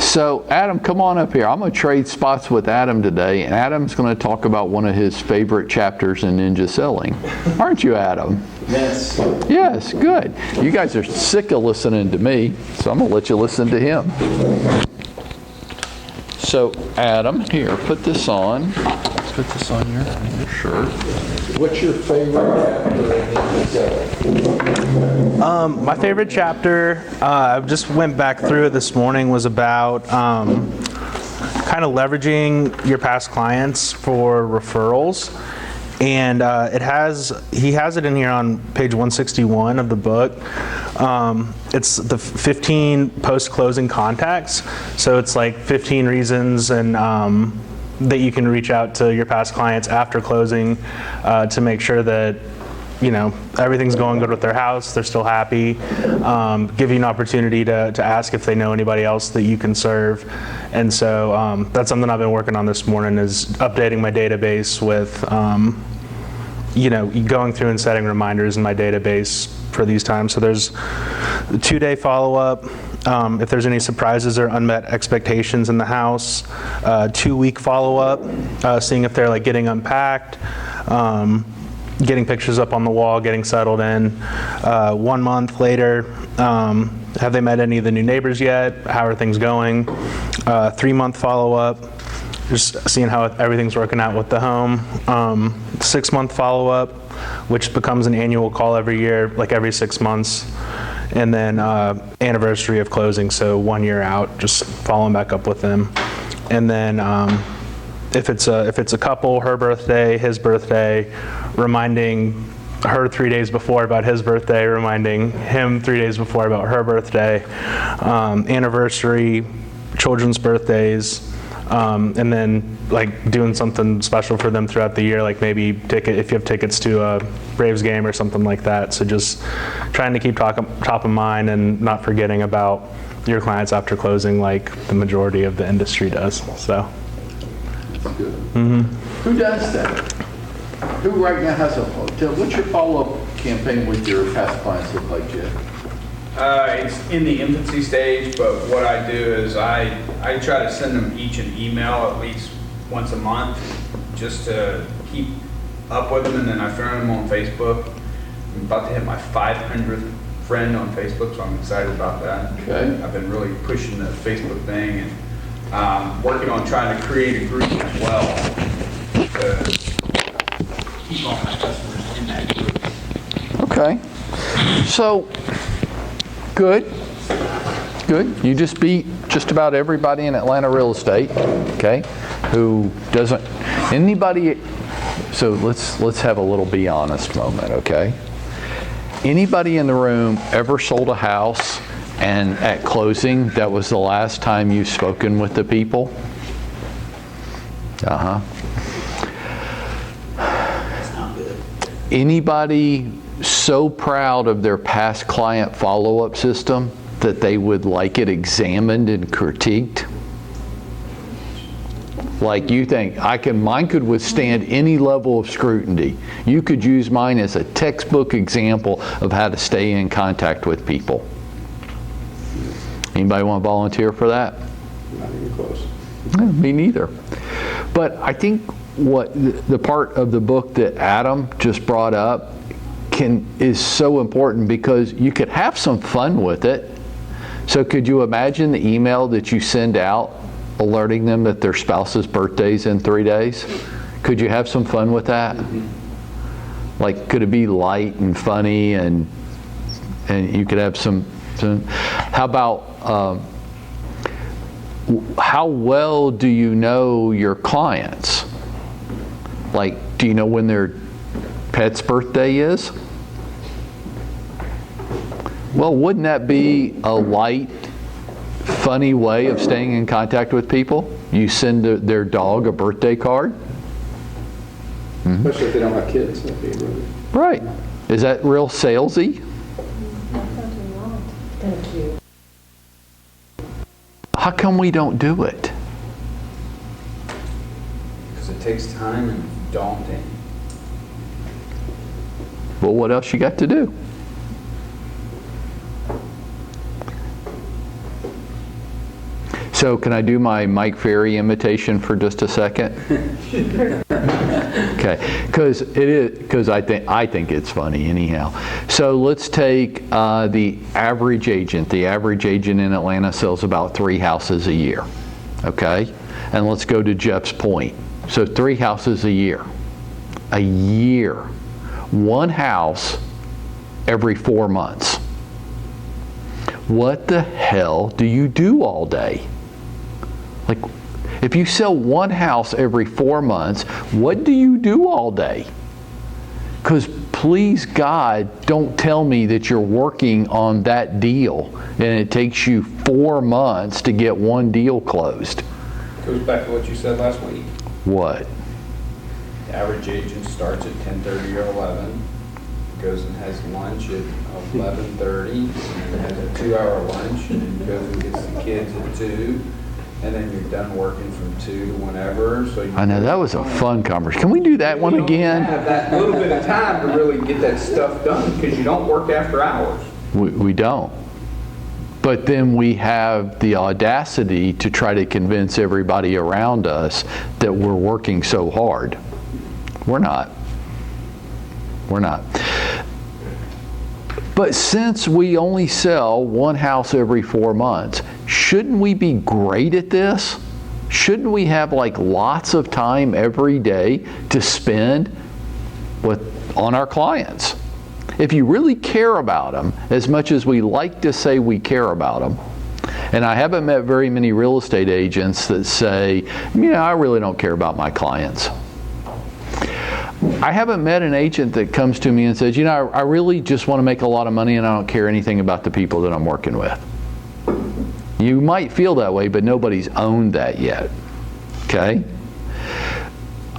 So Adam, come on up here. I'm going to trade spots with Adam today, and Adam's going to talk about one of his favorite chapters in Ninja Selling. Aren't you, Adam? Yes. Yes, good. You guys are sick of listening to me, so I'm going to let you listen to him. So Adam, here, put this on. Let's put this on your shirt. What's your favorite chapter in Ninja Selling? My favorite chapter, I just went back through it this morning, was about kind of leveraging your past clients for referrals. And he has it in here on page 161 of the book. It's the 15 post-closing contacts. So it's like 15 reasons and that you can reach out to your past clients after closing to make sure that everything's going good with their house, they're still happy, give you an opportunity to ask if they know anybody else that you can serve. And so that's something I've been working on this morning, is updating my database with, going through and setting reminders in my database for these times. So there's a 2-day follow-up. If there's any surprises or unmet expectations in the house, 2-week follow-up, seeing if they're getting unpacked, getting pictures up on the wall, getting settled in. 1 month later, have they met any of the new neighbors yet? How are things going? 3-month follow-up, just seeing how everything's working out with the home. 6-month follow-up, which becomes an annual call every year, like every 6 months. And then anniversary of closing, so 1 year out, just following back up with them. And then if it's a couple, her birthday, his birthday, reminding her 3 days before about his birthday, reminding him 3 days before about her birthday, anniversary, children's birthdays, and then doing something special for them throughout the year, like maybe if you have tickets to a Braves game or something like that. So just trying to keep top of mind and not forgetting about your clients after closing, like the majority of the industry does. So. That's good. Mm-hmm. Who does that? Who right now has what's your follow-up campaign with your past clients look like, Jeff? It's in the infancy stage, but what I do is I try to send them each an email at least once a month just to keep up with them, and then I friend them on Facebook. I'm about to hit my 500th friend on Facebook, so I'm excited about that. Okay. I've been really pushing the Facebook thing and working on trying to create a group as well to keep all my customers in that group. Okay. So, good. You just beat just about everybody in Atlanta real estate, okay? Who doesn't, anybody, so let's have a little be honest moment, okay? Anybody in the room ever sold a house and at closing, that was the last time you've spoken with the people? Uh-huh. That's not good. Anybody so proud of their past client follow-up system that they would like it examined and critiqued? Like you think, mine could withstand any level of scrutiny. You could use mine as a textbook example of how to stay in contact with people. Anybody want to volunteer for that? Not even close. Me neither. But I think what the part of the book that Adam just brought up is so important, because you could have some fun with it. So could you imagine the email that you send out alerting them that their spouse's birthday's in 3 days? Could you have some fun with that? Mm-hmm. Like, could it be light and funny, and you could have some how about how well do you know your clients? Like, do you know when their pet's birthday is? Well, wouldn't that be a light, funny way of staying in contact with people? You send their dog a birthday card? Mm-hmm. Especially if they don't have kids. That'd be really... Right. Is that real salesy? Thank you. How come we don't do it? Because it takes time and daunting. Well, what else you got to do? So can I do my Mike Ferry imitation for just a second? Okay, because I think it's funny anyhow. So let's take the average agent. The average agent in Atlanta sells about 3 houses a year. Okay, and let's go to Jeff's point. So 3 houses a year. A year. 1 house every 4 months. What the hell do you do all day? Like, if you sell 1 house every 4 months, what do you do all day? Because please God, don't tell me that you're working on that deal and it takes you 4 months to get 1 deal closed. Goes back to what you said last week. What? The average agent starts at 10:30 or 11, goes and has lunch at 11:30, and then has a 2-hour lunch, and then goes and gets the kids at 2, and then you're done working from 2 to whenever. So I know, that was a fun conversation. Can we do that one again? You have that little bit of time to really get that stuff done because you don't work after hours. We don't. But then we have the audacity to try to convince everybody around us that we're working so hard. We're not. We're not. But since we only sell 1 house every 4 months, shouldn't we be great at this? Shouldn't we have like lots of time every day to spend on our clients? If you really care about them, as much as we like to say we care about them, and I haven't met very many real estate agents that say, I really don't care about my clients. I haven't met an agent that comes to me and says, I really just want to make a lot of money and I don't care anything about the people that I'm working with. You might feel that way, but nobody's owned that yet. Okay?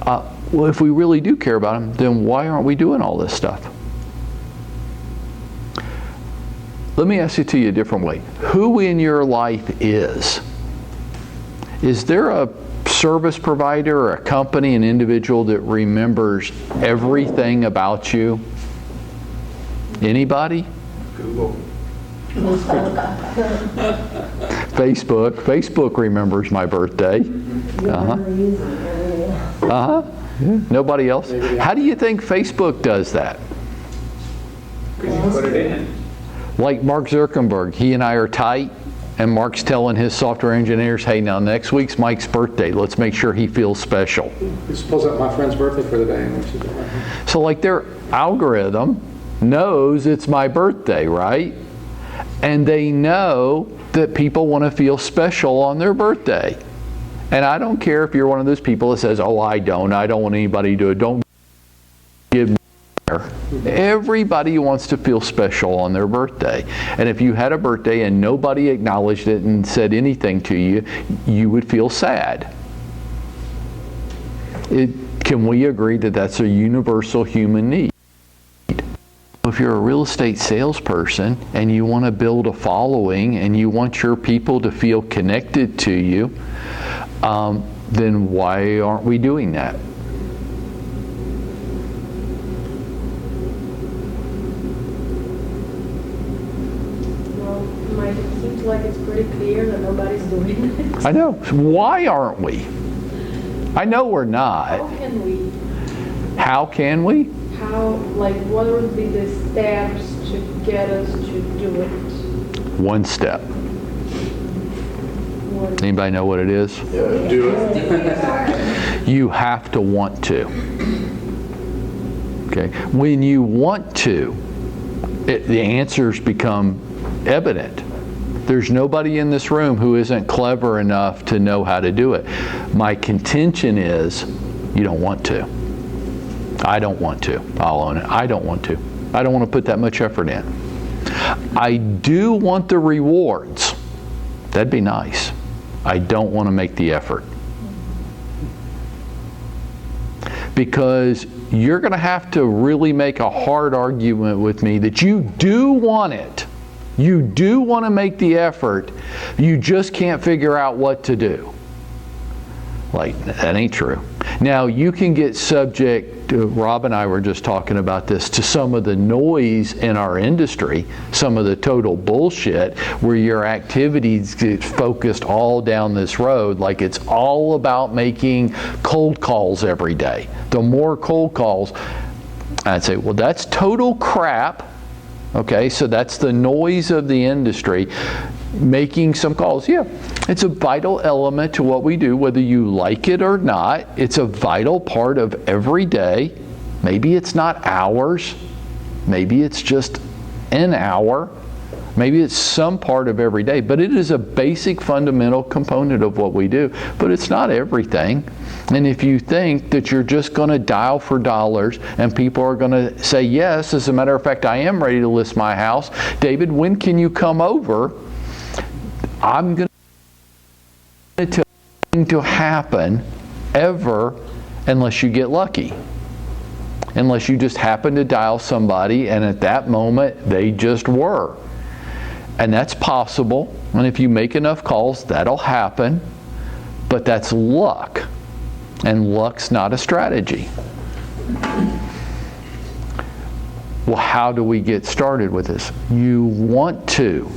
Well, if we really do care about them, then why aren't we doing all this stuff? Let me ask it to you a different way. Who in your life is? Is there a service provider or a company, an individual that remembers everything about you? Anybody? Google. Facebook. Facebook remembers my birthday. Yeah. Nobody else? How do you think Facebook does that? Because you put it in. Like Mark Zuckerberg, he and I are tight, and Mark's telling his software engineers, hey, now next week's Mike's birthday. Let's make sure he feels special. Just pulls up my friend's birthday for the day. So like their algorithm knows it's my birthday, right? And they know that people want to feel special on their birthday. And I don't care if you're one of those people that says, I don't want anybody to do it. Don't give me there. Everybody wants to feel special on their birthday. And if you had a birthday and nobody acknowledged it and said anything to you, you would feel sad. Can we agree that that's a universal human need? If you're a real estate salesperson and you want to build a following and you want your people to feel connected to you, then why aren't we doing that? Well, Mike, it seems like it's pretty clear that nobody's doing it. I know. Why aren't we? I know we're not. How can we? How can we? What would be the steps to get us to do it? One step. Anybody know what it is? Yeah, do it. You have to want to. Okay. When you want to, the answers become evident. There's nobody in this room who isn't clever enough to know how to do it. My contention is you don't want to. I don't want to. I'll own it. I don't want to. I don't want to put that much effort in. I do want the rewards. That'd be nice. I don't want to make the effort. Because you're going to have to really make a hard argument with me that you do want it. You do want to make the effort. You just can't figure out what to do. Like, that ain't true. Now, you can get subject to, Rob and I were just talking about this, to some of the noise in our industry, some of the total bullshit, where your activities get focused all down this road, like it's all about making cold calls every day. The more cold calls, I'd say, well, that's total crap. Okay, so that's the noise of the industry. Making some calls, yeah, it's a vital element to what we do, whether you like it or not. It's a vital part of every day. Maybe it's not hours, maybe it's just an hour, maybe it's some part of every day, but it is a basic fundamental component of what we do. But it's not everything. And if you think that you're just going to dial for dollars and people are going to say yes, as a matter of fact, I am ready to list my house. David, when can you come over? I'm going to tell you to happen ever unless you get lucky. Unless you just happen to dial somebody and at that moment they just were. And that's possible. And if you make enough calls, that'll happen. But that's luck. And luck's not a strategy. Well, how do we get started with this? You want to.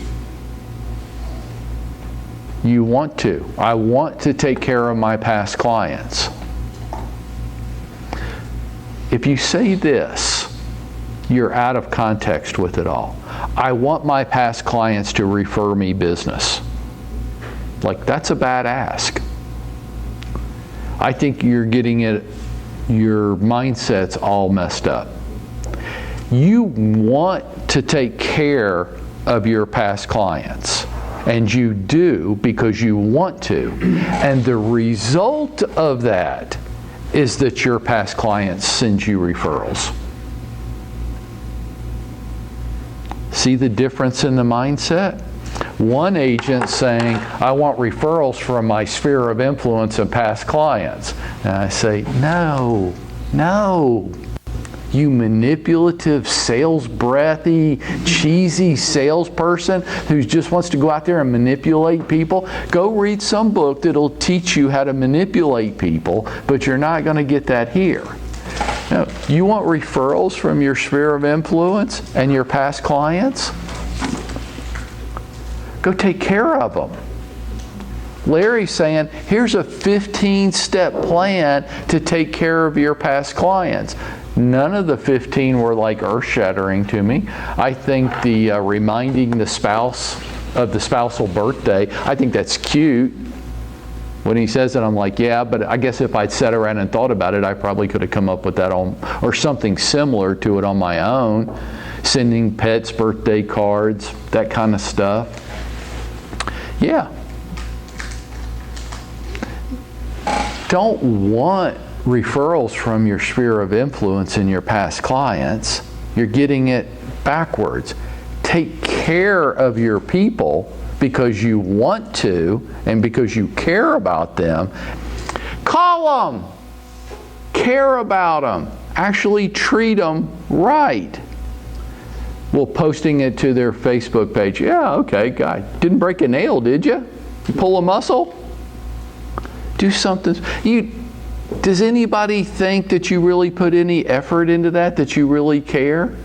You want to. I want to take care of my past clients. If you say this, you're out of context with it all. I want my past clients to refer me business. Like, that's a bad ask. I think you're getting it, your mindset's all messed up. You want to take care of your past clients. And you do because you want to. And the result of that is that your past clients send you referrals. See the difference in the mindset? One agent saying, I want referrals from my sphere of influence and past clients. And I say, no. You manipulative, sales breathy, cheesy salesperson who just wants to go out there and manipulate people. Go read some book that'll teach you how to manipulate people, but you're not going to get that here. No, you want referrals from your sphere of influence and your past clients? Go take care of them. Larry's saying, here's a 15-step plan to take care of your past clients. None of the 15 were like earth-shattering to me. I think the reminding the spouse of the spousal birthday, I think that's cute. When he says it, I'm like, yeah, but I guess if I'd sat around and thought about it, I probably could have come up with that on, or something similar to it on my own. Sending pets birthday cards, that kind of stuff. Yeah. Don't want referrals from your sphere of influence and your past clients. You're getting it backwards. Take care of your people because you want to and because you care about them. Call them. Care about them. Actually treat them right. Well, posting it to their Facebook page. Yeah, okay, guy. Didn't break a nail, did you? You pull a muscle? Do something. Does anybody think that you really put any effort into that you really care?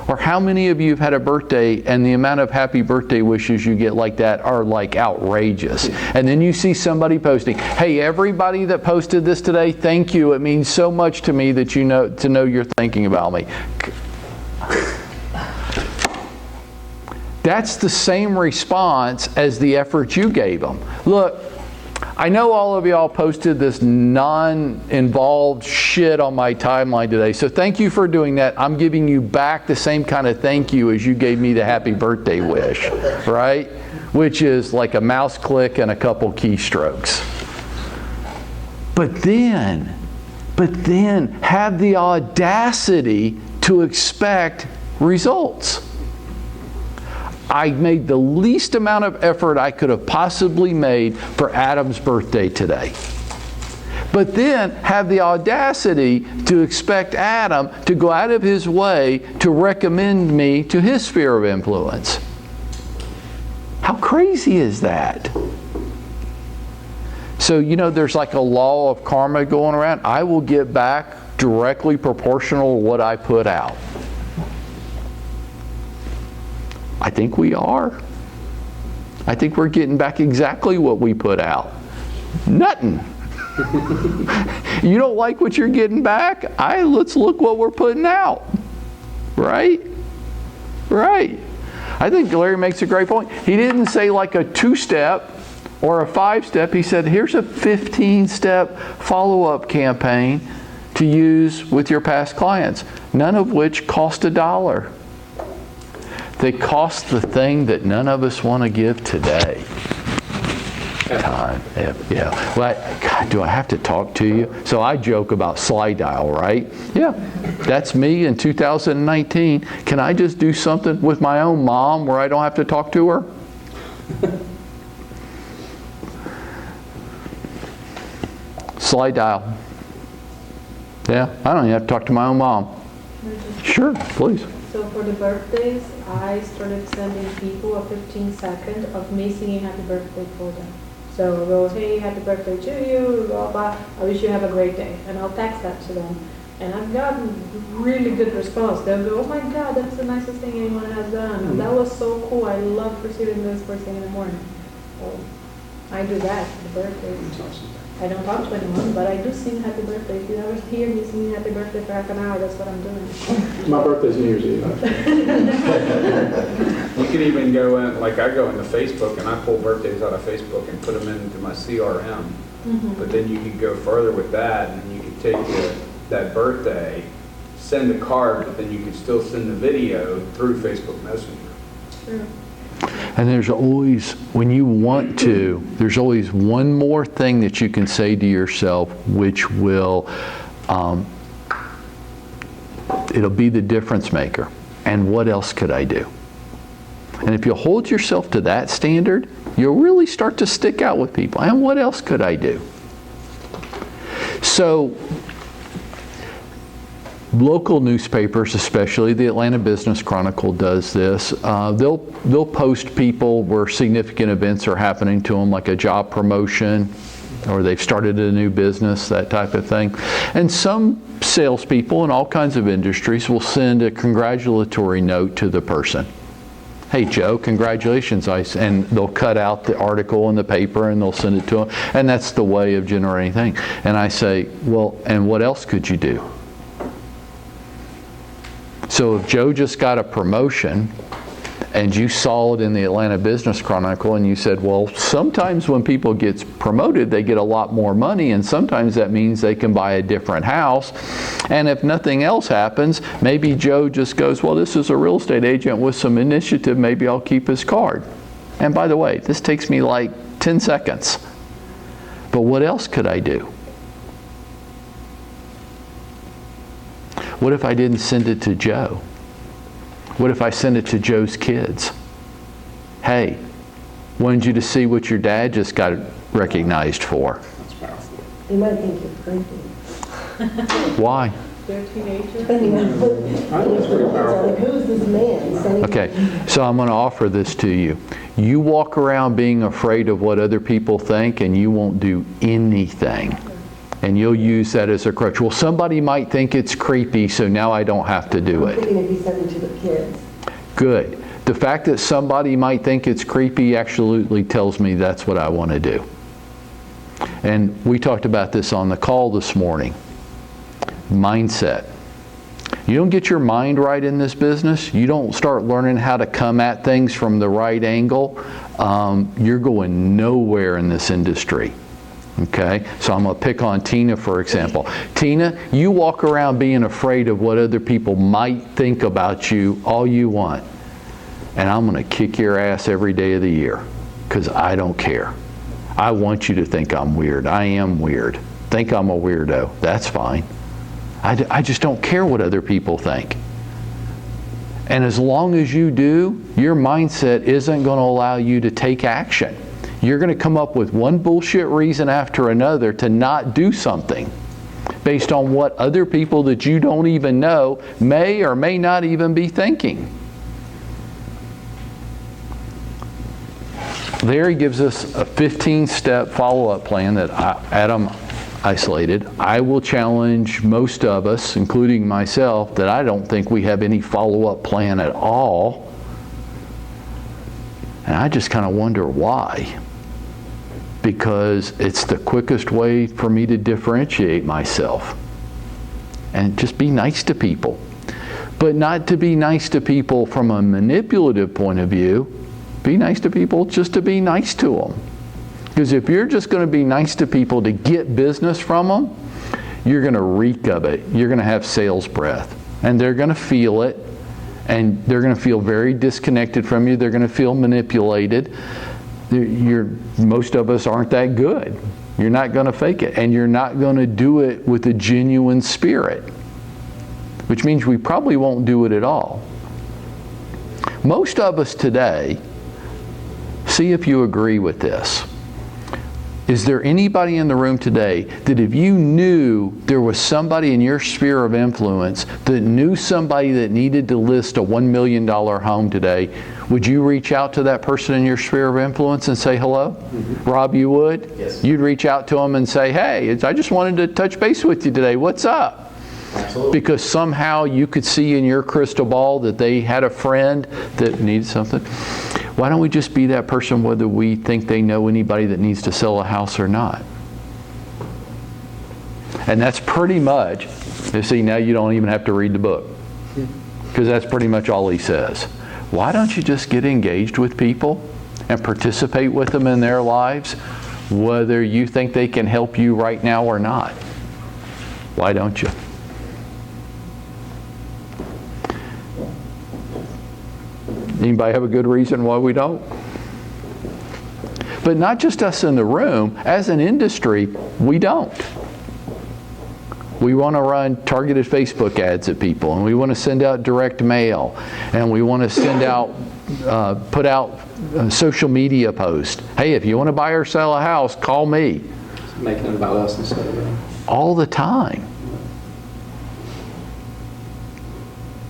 Or how many of you have had a birthday and the amount of happy birthday wishes you get like that are like outrageous? And then you see somebody posting, hey, everybody that posted this today, thank you. It means so much to me that you know to know you're thinking about me. That's the same response as the effort you gave them. Look, I know all of y'all posted this non-involved shit on my timeline today, so thank you for doing that. I'm giving you back the same kind of thank you as you gave me the happy birthday wish, right? Which is like a mouse click and a couple keystrokes. But then have the audacity to expect results. I made the least amount of effort I could have possibly made for Adam's birthday today. But then have the audacity to expect Adam to go out of his way to recommend me to his sphere of influence. How crazy is that? So, there's like a law of karma going around. I will get back directly proportional to what I put out. I think we are. I think we're getting back exactly what we put out. Nothing. You don't like what you're getting back? Let's look what we're putting out. Right? Right. I think Larry makes a great point. He didn't say like a 2-step or a 5-step. He said, here's a 15-step follow-up campaign to use with your past clients, none of which cost $1. They cost the thing that none of us want to give today. Time. Yeah. Well, God, do I have to talk to you? So I joke about slide dial, right? Yeah. That's me in 2019. Can I just do something with my own mom where I don't have to talk to her? Slide dial. Yeah. I don't even have to talk to my own mom. Sure, please. So for the birthdays, I started sending people a 15-second of me singing happy birthday for them. So it goes, hey, happy birthday to you, blah, blah, I wish you have a great day. And I'll text that to them. And I've gotten really good response. They'll go, oh my God, that's the nicest thing anyone has done. And that was so cool. I love receiving this first thing in the morning. So I do that for the birthdays. I don't talk to anyone, but I do sing happy birthday. If you ever hear me singing happy birthday for half an hour, that's what I'm doing. My birthday's New Year's Eve. You can even go in, like I go into Facebook and I pull birthdays out of Facebook and put them into my CRM. But then you could go further with that, and you could take that birthday, send a card, but then you could still send the video through Facebook Messenger. True. And there's always, when you want to, there's always one more thing that you can say to yourself, which will, it'll be the difference maker. And what else could I do? And if you hold yourself to that standard, you'll really start to stick out with people. And what else could I do? So, local newspapers, especially the Atlanta Business Chronicle does this. They'll post people where significant events are happening to them, like a job promotion, or they've started a new business, that type of thing. And some salespeople in all kinds of industries will send a congratulatory note to the person. Hey Joe, congratulations, and they'll cut out the article in the paper and they'll send it to them. And that's the way of generating things. And I say, well, and what else could you do? So if Joe just got a promotion and you saw it in the Atlanta Business Chronicle and you said, well, sometimes when people get promoted, they get a lot more money, and sometimes that means they can buy a different house. And if nothing else happens, maybe Joe just goes, well, this is a real estate agent with some initiative, maybe I'll keep his card. And by the way, this takes me like 10 seconds. But what else could I do? What if I didn't send it to Joe? What if I send it to Joe's kids? Hey, wanted you to see what your dad just got recognized for. That's powerful. They might think you're creepy. Why? They're teenagers. I think it's pretty powerful. Like, who's this man sending? Okay, so I'm going to offer this to you. You walk around being afraid of what other people think, and you won't do anything. And you'll use that as a crutch. Well, somebody might think it's creepy, so now I don't have to do I'm it. thinking if he sent it to the kids. Good. The fact that somebody might think it's creepy absolutely tells me that's what I want to do. And we talked about this on the call this morning. Mindset. You don't get your mind right in this business, you don't start learning how to come at things from the right angle, you're going nowhere in this industry. Okay, so I'm going to pick on Tina, for example. Tina, you walk around being afraid of what other people might think about you all you want. And I'm going to kick your ass every day of the year because I don't care. I want you to think I'm weird. I am weird. Think I'm a weirdo. That's fine. I just don't care what other people think. And as long as you do, your mindset isn't going to allow you to take action. You're going to come up with one bullshit reason after another to not do something based on what other people that you don't even know may or may not even be thinking. there he gives us a 15-step follow-up plan that Adam isolated. I will challenge most of us, including myself, that I don't think we have any follow-up plan at all. And I just kind of wonder why. Because it's the quickest way for me to differentiate myself. And just be nice to people. But not to be nice to people from a manipulative point of view. Be nice to people just to be nice to them. Because if you're just going to be nice to people to get business from them, you're going to reek of it. You're going to have sales breath. And they're going to feel it. And they're going to feel very disconnected from you. They're going to feel manipulated. Most of us aren't that good. You're not going to fake it. And you're not going to do it with a genuine spirit. Which means we probably won't do it at all. Most of us today, see if you agree with this. Is there anybody in the room today that if you knew there was somebody in your sphere of influence that knew somebody that needed to list a $1 million home today, would you reach out to that person in your sphere of influence and say hello? Mm-hmm. Rob, you would? Yes. You'd reach out to them and say, hey, I just wanted to touch base with you today. What's up? Absolutely. Because somehow you could see in your crystal ball that they had a friend that needed something. Why don't we just be that person whether we think they know anybody that needs to sell a house or not? And that's pretty much, you see, now you don't even have to read the book. Because that's pretty much all he says. Why don't you just get engaged with people and participate with them in their lives, whether you think they can help you right now or not? Why don't you? Anybody have a good reason why we don't? But not just us in the room, as an industry, we don't. We want to run targeted Facebook ads at people, and we want to send out direct mail, and we want to send out, put out social media posts. Hey, if you want to buy or sell a house, call me. Making it about us instead of them. All the time.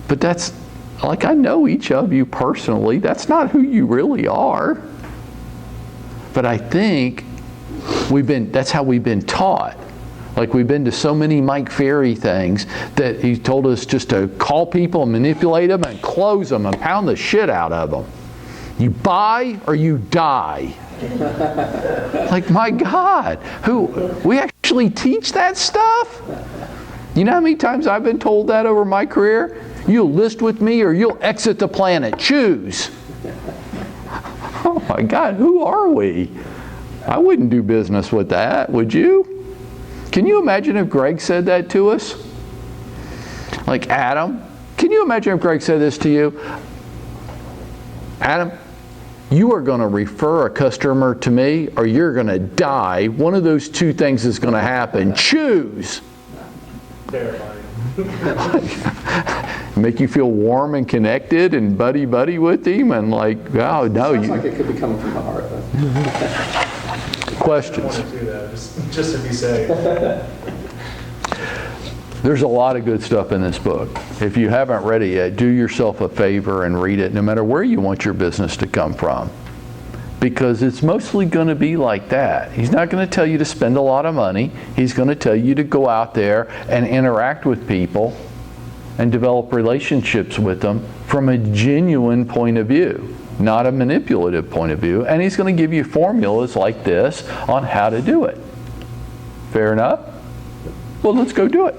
But that's, like, I know each of you personally. That's not who you really are. But I think that's how we've been taught. Like, we've been to so many Mike Ferry things that he told us just to call people and manipulate them and close them and pound the shit out of them. You buy or you die. Like, my God, we actually teach that stuff? You know how many times I've been told that over my career? You'll list with me or you'll exit the planet. Choose. Oh my God, who are we? I wouldn't do business with that, would you? Can you imagine if Greg said that to us? Like, Adam, can you imagine if Greg said this to you? Adam, you are going to refer a customer to me or you're going to die. One of those two things is going to happen. Choose. Terrifying. Make you feel warm and connected and buddy-buddy with him and like, oh, no. Sounds like it could be coming from the heart, though. Questions? I want to do that, just to be safe. There's a lot of good stuff in this book. If you haven't read it yet, do yourself a favor and read it, no matter where you want your business to come from. Because it's mostly going to be like that. He's not going to tell you to spend a lot of money. He's going to tell you to go out there and interact with people and develop relationships with them from a genuine point of view, not a manipulative point of view. And he's going to give you formulas like this on how to do it. Fair enough? Well, let's go do it.